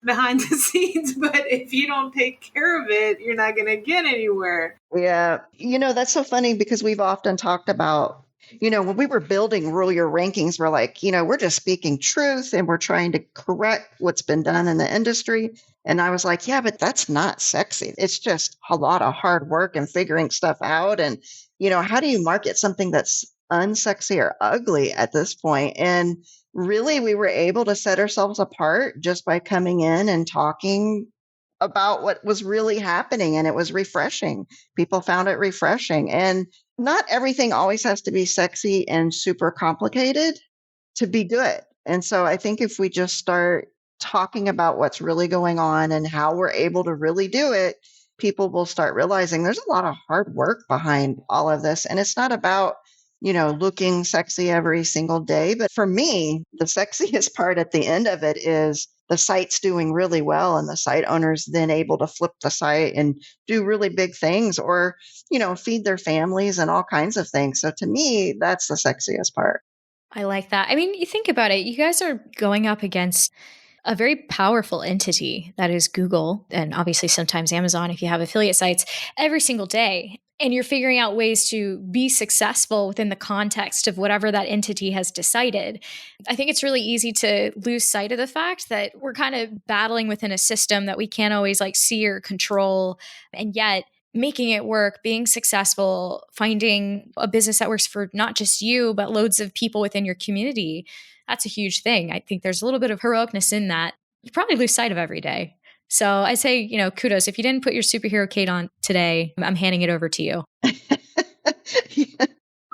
behind the scenes, but if you don't take care of it, you're not going to get anywhere. Yeah. That's so funny, because we've often talked about, when we were building Rule Your Rankings, we're like, we're just speaking truth and we're trying to correct what's been done in the industry. And I was like, yeah, but that's not sexy. It's just a lot of hard work and figuring stuff out. And, how do you market something that's unsexy or ugly at this point? And really, we were able to set ourselves apart just by coming in and talking about what was really happening. And it was refreshing. People found it refreshing. And not everything always has to be sexy and super complicated to be good. And so I think if we just start talking about what's really going on and how we're able to really do it, people will start realizing there's a lot of hard work behind all of this. And it's not about, looking sexy every single day. But for me, the sexiest part at the end of it is the site's doing really well, and the site owner's then able to flip the site and do really big things, or, feed their families and all kinds of things. So to me, that's the sexiest part. I like that. I mean, you think about it, you guys are going up against a very powerful entity that is Google, and obviously sometimes Amazon if you have affiliate sites, every single day. And you're figuring out ways to be successful within the context of whatever that entity has decided. I think it's really easy to lose sight of the fact that we're kind of battling within a system that we can't always see or control. And yet making it work, being successful, finding a business that works for not just you, but loads of people within your community. That's a huge thing. I think there's a little bit of heroicness in that you probably lose sight of every day. So I say, kudos. If you didn't put your superhero cape on today, I'm handing it over to you.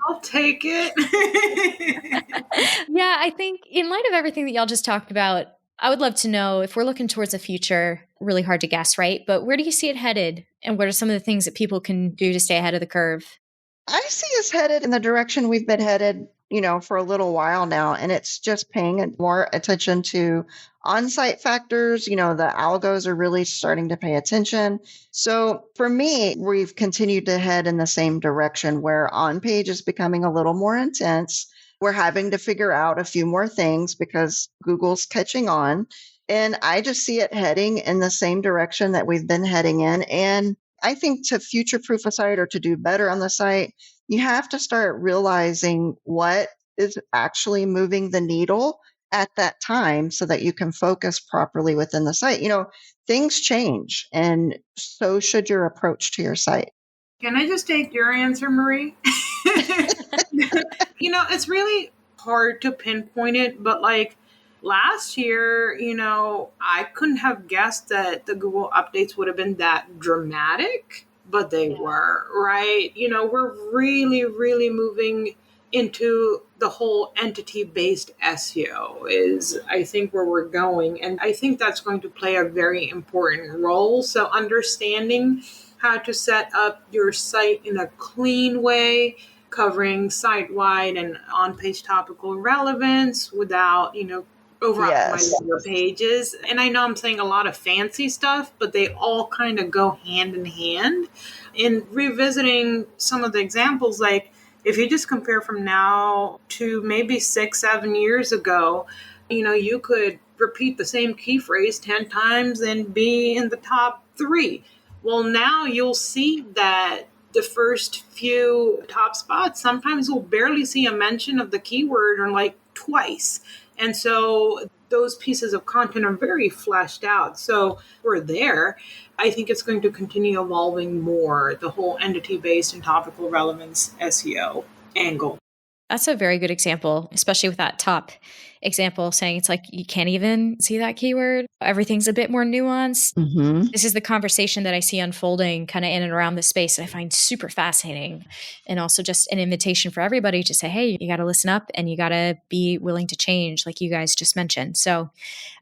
I'll take it. Yeah, I think in light of everything that y'all just talked about, I would love to know if we're looking towards the future, really hard to guess, right? But where do you see it headed? And what are some of the things that people can do to stay ahead of the curve? I see us headed in the direction we've been headed, for a little while now. And it's just paying more attention to on-site factors. The algos are really starting to pay attention. So for me, we've continued to head in the same direction where on-page is becoming a little more intense. We're having to figure out a few more things because Google's catching on. And I just see it heading in the same direction that we've been heading in. And I think to future proof a site or to do better on the site, you have to start realizing what is actually moving the needle at that time so that you can focus properly within the site. Things change, and so should your approach to your site. Can I just take your answer, Marie? It's really hard to pinpoint it, but like last year, I couldn't have guessed that the Google updates would have been that dramatic, but they were, right? We're really, really moving into the whole entity-based SEO is, I think, where we're going. And I think that's going to play a very important role. So understanding how to set up your site in a clean way, covering site-wide and on-page topical relevance without, over-optimizing your pages. And I know I'm saying a lot of fancy stuff, but they all kind of go hand in hand. In revisiting some of the examples, like if you just compare from now to maybe 6-7 years ago, you could repeat the same key phrase 10 times and be in the top 3. Well, now you'll see that the first few top spots, sometimes we'll barely see a mention of the keyword or like twice. And so those pieces of content are very fleshed out. So we're there. I think it's going to continue evolving more, the whole entity-based and topical relevance SEO angle. That's a very good example, especially with that top example saying it's like you can't even see that keyword. Everything's a bit more nuanced. Mm-hmm. This is the conversation that I see unfolding kind of in and around this space that I find super fascinating. And also just an invitation for everybody to say, hey, you got to listen up and you got to be willing to change, like you guys just mentioned. So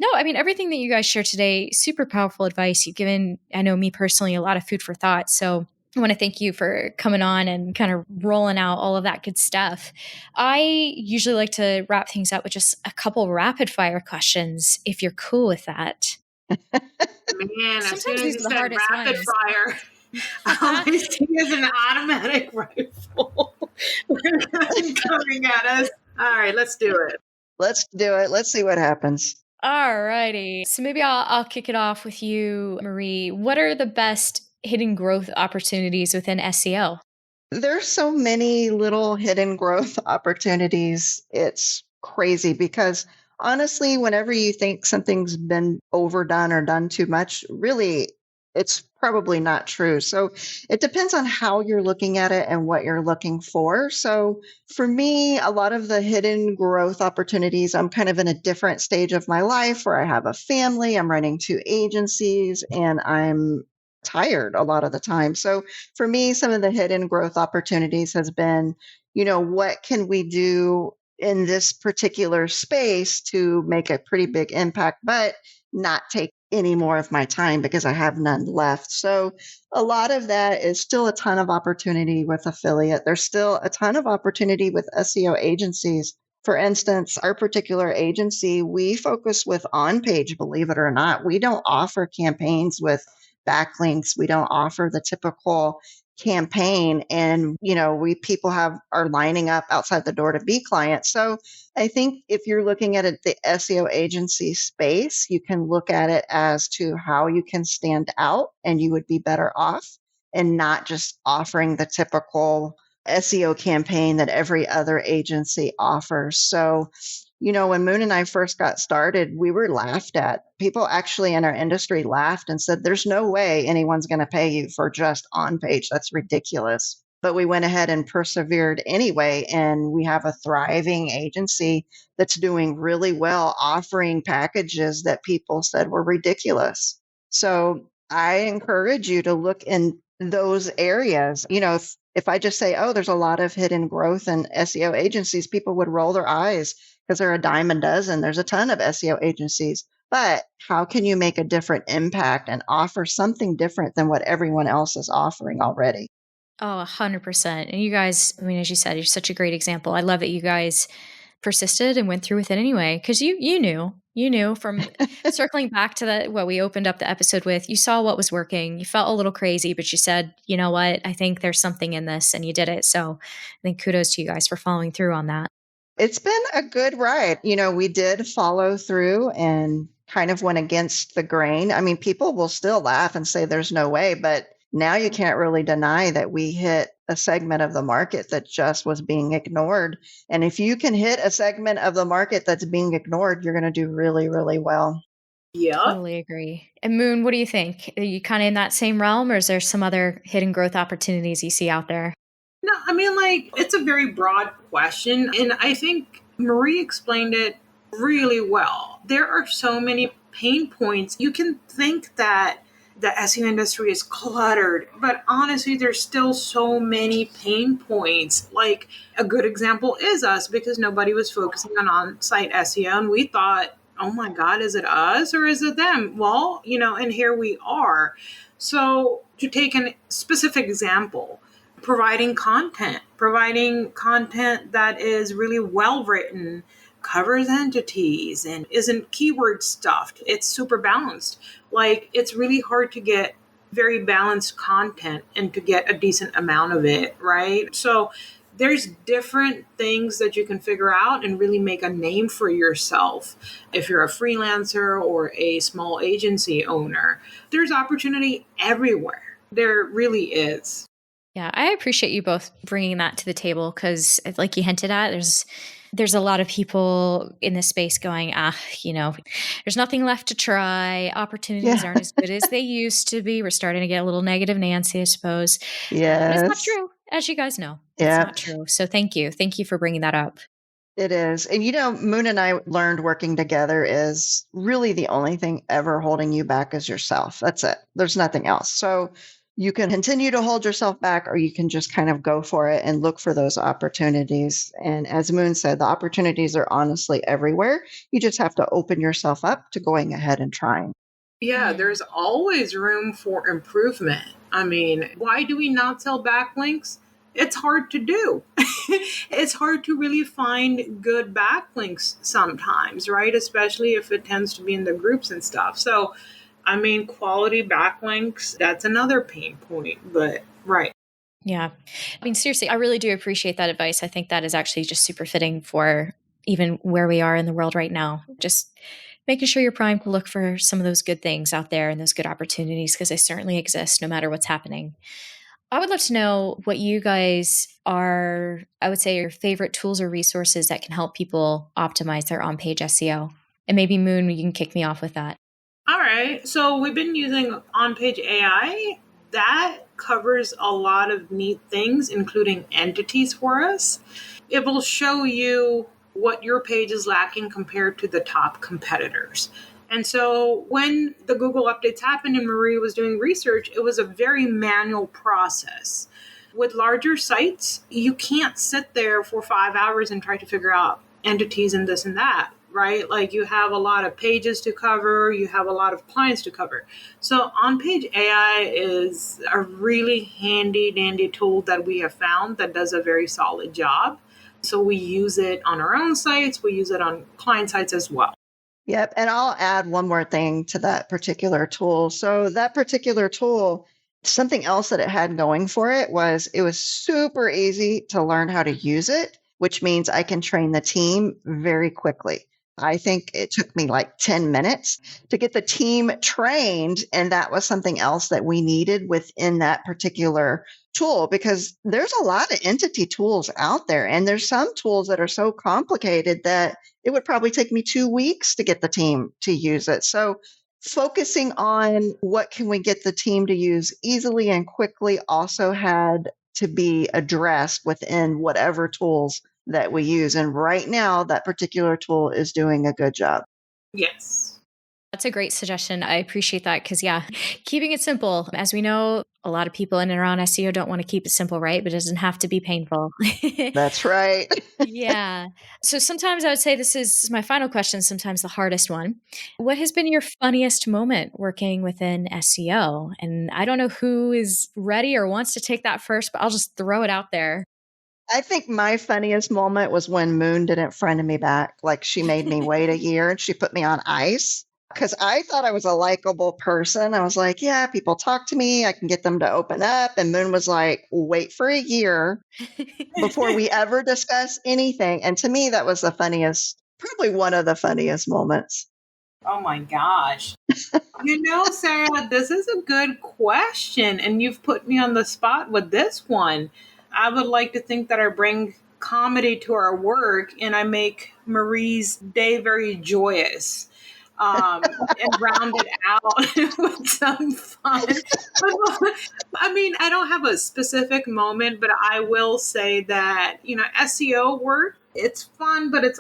no, I mean, everything that you guys share today, super powerful advice. You've given, I know me personally, a lot of food for thought. So I want to thank you for coming on and kind of rolling out all of that good stuff. I usually like to wrap things up with just a couple rapid fire questions, if you're cool with that. Man, as soon as you said rapid fire, all I see is an automatic rifle coming at us. All right, let's do it. Let's do it. Let's see what happens. All righty. So maybe I'll kick it off with you, Marie. What are the best hidden growth opportunities within SEO? There's so many little hidden growth opportunities. It's crazy because honestly, whenever you think something's been overdone or done too much, really, it's probably not true. So it depends on how you're looking at it and what you're looking for. So for me, a lot of the hidden growth opportunities, I'm kind of in a different stage of my life where I have a family, I'm running 2 agencies, and I'm tired a lot of the time. So for me, some of the hidden growth opportunities has been, what can we do in this particular space to make a pretty big impact, but not take any more of my time because I have none left. So a lot of that is still a ton of opportunity with affiliate. There's still a ton of opportunity with SEO agencies. For instance, our particular agency, we focus with on-page, believe it or not. We don't offer campaigns with backlinks. We don't offer the typical campaign, and people are lining up outside the door to be clients. So I think if you're looking at the SEO agency space, you can look at it as to how you can stand out, and you would be better off, and not just offering the typical SEO campaign that every other agency offers. So When Moon and I first got started, we were laughed at. People actually in our industry laughed and said, there's no way anyone's going to pay you for just on page. That's ridiculous. But we went ahead and persevered anyway. And we have a thriving agency that's doing really well, offering packages that people said were ridiculous. So I encourage you to look in those areas. If I just say, oh, there's a lot of hidden growth in SEO agencies, people would roll their eyes because they're a dime a dozen. There's a ton of SEO agencies. But how can you make a different impact and offer something different than what everyone else is offering already? Oh, 100%. And you guys, I mean, as you said, you're such a great example. I love that you guys persisted and went through with it anyway, because you knew from circling back to what we opened up the episode with. You saw what was working. You felt a little crazy, but you said, you know what, I think there's something in this, and you did it. So I think kudos to you guys for following through on that. It's been a good ride. We did follow through and kind of went against the grain. I mean, people will still laugh and say there's no way, but now you can't really deny that we hit a segment of the market that just was being ignored. And if you can hit a segment of the market that's being ignored, you're going to do really, really well. Yeah. Totally agree. And Moon, what do you think? Are you kind of in that same realm, or is there some other hidden growth opportunities you see out there? No, I mean, it's a very broad question. And I think Marie explained it really well. There are so many pain points. You can think that the SEO industry is cluttered, but honestly, there's still so many pain points. Like a good example is us, because nobody was focusing on site SEO. And we thought, oh my God, is it us or is it them? Well, and here we are. So to take a specific example, providing content that is really well written, covers entities, and isn't keyword stuffed. It's super balanced. It's really hard to get very balanced content and to get a decent amount of it, right? So there's different things that you can figure out and really make a name for yourself. If you're a freelancer or a small agency owner, there's opportunity everywhere. There really is. Yeah, I appreciate you both bringing that to the table, because like you hinted at, there's a lot of people in this space going, there's nothing left to try. Opportunities aren't as good as they used to be. We're starting to get a little negative Nancy, I suppose. Yes. But it's not true, as you guys know. It's not true. So thank you. Thank you for bringing that up. It is. And Moon and I learned working together is really the only thing ever holding you back is yourself. That's it. There's nothing else. So you can continue to hold yourself back, or you can just kind of go for it and look for those opportunities. And as Moon said, the opportunities are honestly everywhere. You just have to open yourself up to going ahead and trying. Yeah, there's always room for improvement. I mean, why do we not sell backlinks? It's hard to do. It's hard to really find good backlinks sometimes, right? Especially if it tends to be in the groups and stuff. So I mean, quality backlinks, that's another pain point, but right. Yeah. I mean, seriously, I really do appreciate that advice. I think that is actually just super fitting for even where we are in the world right now. Just making sure you're primed to look for some of those good things out there and those good opportunities, because they certainly exist no matter what's happening. I would love to know what you guys are, I would say, your favorite tools or resources that can help people optimize their on-page SEO. And maybe Moon, you can kick me off with that. All right. So we've been using on-page AI. That covers a lot of neat things, including entities for us. It will show you what your page is lacking compared to the top competitors. And so when the Google updates happened and Marie was doing research, it was a very manual process. With larger sites, you can't sit there for 5 hours and try to figure out entities and this and that, right? You have a lot of pages to cover, you have a lot of clients to cover. So on-page AI is a really handy, dandy tool that we have found that does a very solid job. So we use it on our own sites, we use it on client sites as well. Yep. And I'll add one more thing to that particular tool. So that particular tool, something else that it had going for it was super easy to learn how to use it, which means I can train the team very quickly. I think it took me 10 minutes to get the team trained. And that was something else that we needed within that particular tool because there's a lot of entity tools out there. And there's some tools that are so complicated that it would probably take me 2 weeks to get the team to use it. So focusing on what can we get the team to use easily and quickly also had to be addressed within whatever tools that we use. And right now, that particular tool is doing a good job. Yes. That's a great suggestion. I appreciate that because, yeah, keeping it simple. As we know, a lot of people in and around SEO don't want to keep it simple, right? But it doesn't have to be painful. That's right. Yeah. So sometimes I would say this is my final question, sometimes the hardest one. What has been your funniest moment working within SEO? And I don't know who is ready or wants to take that first, but I'll just throw it out there. I think my funniest moment was when Moon didn't friend me back. Like she made me wait a year and she put me on ice because I thought I was a likable person. I was like, yeah, people talk to me. I can get them to open up. And Moon was like, wait for a year before we ever discuss anything. And to me, that was the funniest, probably one of the funniest moments. Oh my gosh. Sarah, this is a good question. And you've put me on the spot with this one. I would like to think that I bring comedy to our work and I make Marie's day very joyous. And round it out with some fun. I mean, I don't have a specific moment, but I will say that, SEO work, it's fun, but it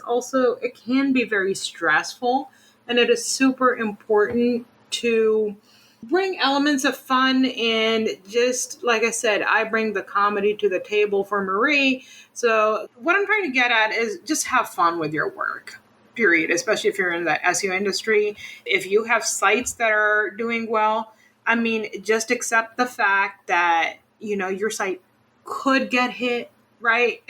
can be very stressful. And it is super important to bring elements of fun. And just like I said, I bring the comedy to the table for Marie. So what I'm trying to get at is just have fun with your work. Period, especially if you're in the SEO industry. If you have sites that are doing well, I mean, just accept the fact that, your site could get hit, right?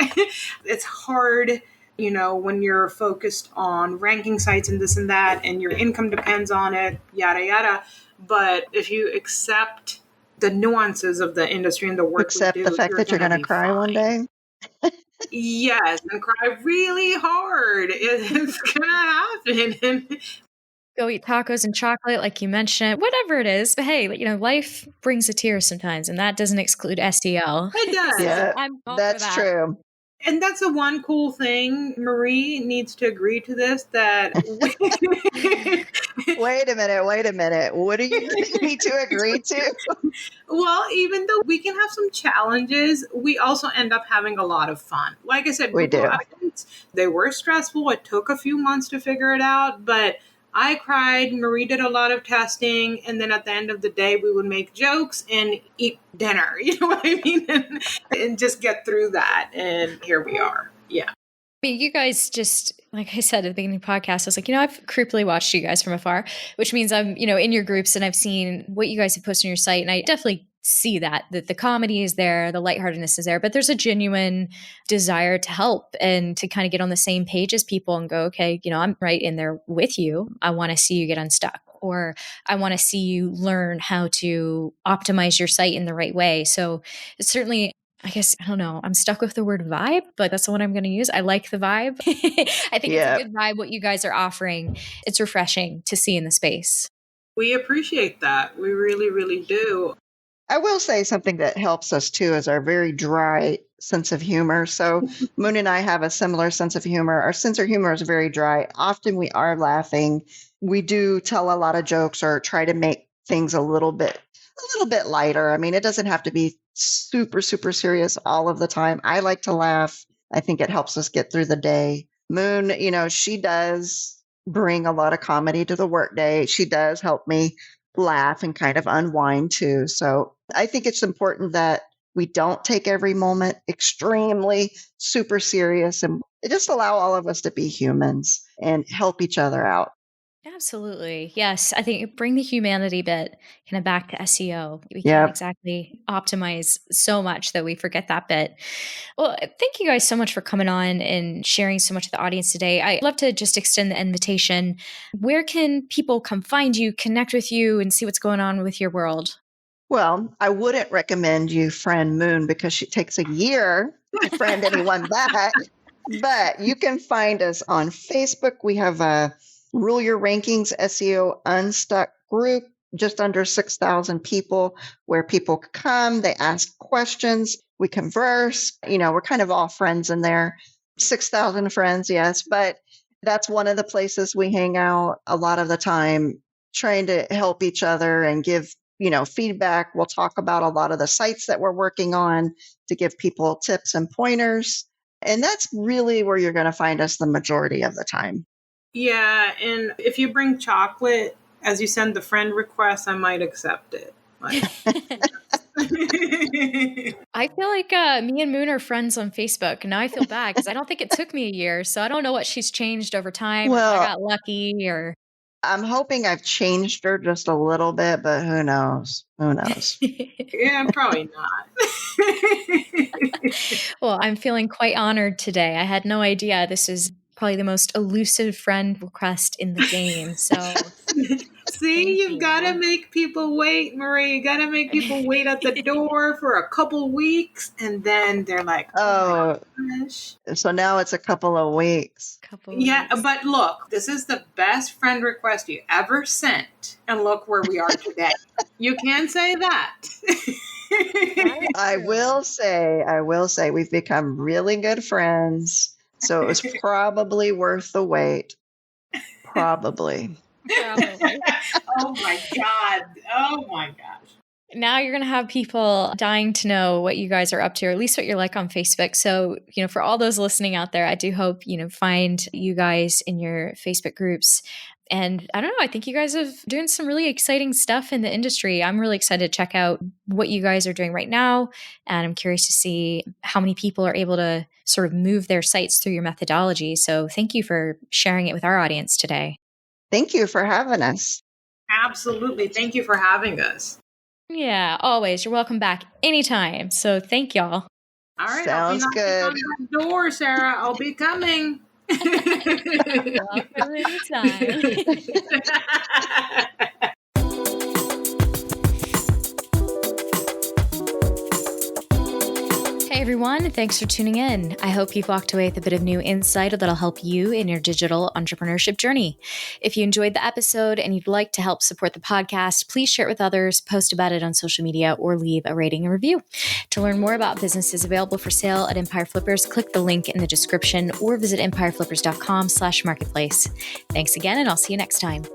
It's hard, when you're focused on ranking sites and this and that, and your income depends on it, yada, yada. But if you accept the nuances of the industry and the work accept the fact that you're going to cry fine. one day. Yes, and cry really hard. It's gonna happen. Go eat tacos and chocolate, like you mentioned, whatever it is. But hey, life brings a tear sometimes, and that doesn't exclude SEO. It does. Yeah, I'm all that's for that. true. And that's the one cool thing. Marie needs to agree to this. That Wait a minute. What do you need to agree to? Well, even though we can have some challenges, we also end up having a lot of fun. Like I said, We do. Updates, they were stressful. It took a few months to figure it out, but I cried. Marie did a lot of testing. And then at the end of the day, we would make jokes and eat dinner. You know what I mean? And just get through that. And here we are. Yeah. I mean, you guys just, like I said at the beginning of the podcast, I was like, I've creepily watched you guys from afar, which means I'm, in your groups and I've seen what you guys have posted on your site. And I definitely see that the comedy is there, the lightheartedness is there, but there's a genuine desire to help and to kind of get on the same page as people and go, okay, I'm right in there with you. I want to see you get unstuck, or I want to see you learn how to optimize your site in the right way. So it's certainly, I guess, I don't know, I'm stuck with the word vibe, but that's the one I'm going to use. I like the vibe. I think it's a good vibe, what you guys are offering. It's refreshing to see in the space. We appreciate that. We really, really do. I will say something that helps us too is our very dry sense of humor. So Moon and I have a similar sense of humor. Our sense of humor is very dry. Often we are laughing. We do tell a lot of jokes or try to make things a little bit lighter. I mean, it doesn't have to be super, super serious all of the time. I like to laugh. I think it helps us get through the day. Moon, she does bring a lot of comedy to the workday. She does help me laugh and kind of unwind too. So I think it's important that we don't take every moment extremely super serious and just allow all of us to be humans and help each other out. Absolutely. Yes. I think bring the humanity bit kind of back to SEO. We can't exactly optimize so much that we forget that bit. Well, thank you guys so much for coming on and sharing so much with the audience today. I'd love to just extend the invitation. Where can people come find you, connect with you, and see what's going on with your world? Well, I wouldn't recommend you friend Moon because she takes a year to friend anyone back. But you can find us on Facebook. We have a Rule Your Rankings SEO Unstuck group. just under 6,000 people where people come, they ask questions, we converse, we're kind of all friends in there. 6,000 friends, yes, but that's one of the places we hang out a lot of the time, trying to help each other and give, feedback. We'll talk about a lot of the sites that we're working on to give people tips and pointers. And that's really where you're going to find us the majority of the time. Yeah, and if you bring chocolate as you send the friend request, I might accept it. I feel like me and Moon are friends on Facebook. Now I feel bad because I don't think it took me a year. So I don't know what she's changed over time. Or if I got lucky or... I'm hoping I've changed her just a little bit, but who knows? Who knows? Yeah, probably not. Well, I'm feeling quite honored today. I had no idea this is probably the most elusive friend request in the game. So see, you've got to make people wait, Marie. You got to make people wait at the door for a couple weeks, and then they're like, "Oh my gosh!" So now it's a couple of weeks. But look, this is the best friend request you ever sent, and look where we are today. You can say that. I will say, we've become really good friends. So it was probably worth the wait. Probably. Oh my gosh. Now you're going to have people dying to know what you guys are up to, or at least what you're like on Facebook. So, for all those listening out there, I do hope, find you guys in your Facebook groups. And I don't know, I think you guys are doing some really exciting stuff in the industry. I'm really excited to check out what you guys are doing right now. And I'm curious to see how many people are able to sort of move their sites through your methodology. So thank you for sharing it with our audience today. Thank you for having us. Absolutely. Thank you for having us. Yeah, always. You're welcome back anytime. So thank y'all. All right. Sounds good. On that door, Sarah. I'll be coming. Welcome anytime. Hey everyone, thanks for tuning in. I hope you've walked away with a bit of new insight that'll help you in your digital entrepreneurship journey. If you enjoyed the episode and you'd like to help support the podcast, please share it with others, post about it on social media, or leave a rating and review. To learn more about businesses available for sale at Empire Flippers, click the link in the description or visit empireflippers.com/marketplace. Thanks again, and I'll see you next time.